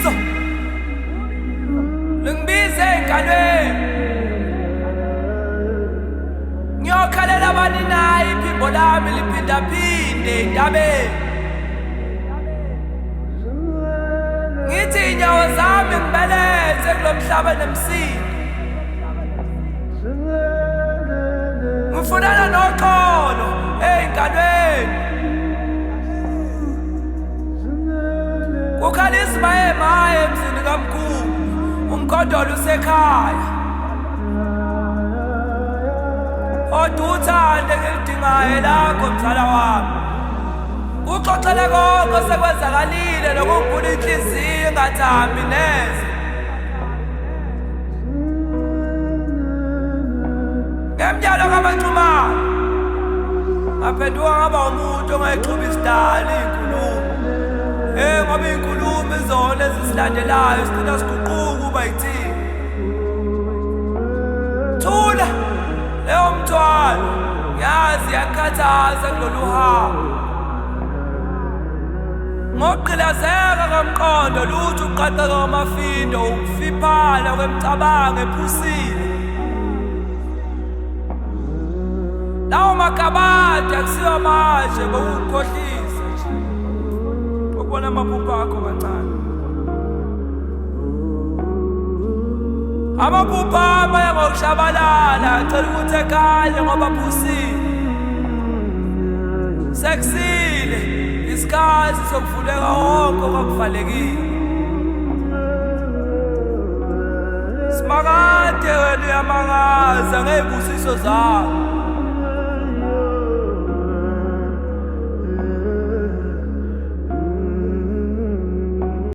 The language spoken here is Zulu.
ubizo lingibize engalweni ngiyokhalela abani naye iphimbo lami liphindaphinde entabeni ngithi inyawo zami ngibeleze kulo mhlaba nemsindo ngifunana noxolo ey'ngalweni kukhala isimayemaye emzini kamkhulu umgodolo usekhaya kodwa uthande ngilidingayo lakho mzala wami kuxoxele konke osekwenzakalile lokungivula inhliziyo ingathambi neze ngemnyalo kaManxumane ngaphenduka ngaba umuntu ongayixuba isidala iy'nkulumo ngoba iy'nkulumo izona ezisilandelayo sigcina siguquka ukuba yithini thula leyo mthwalo yazi yakhathaza kulolu hambo ngokugqilazeka komqondo lutho ukuqaqeka kwamafindo ukufiphala kwemicabango ephusile lawo makabade akusiwa manje ngokukukhohlisa nje ukubona amaphupho akho kancane amaphupho amanye ngokushabalala acela ukuthi ekhanye ngoba aphusile sekusile isikhathi sokuvuleka wonke okwakuvalekile simakade wena uyamangaza ngey'busiso zakho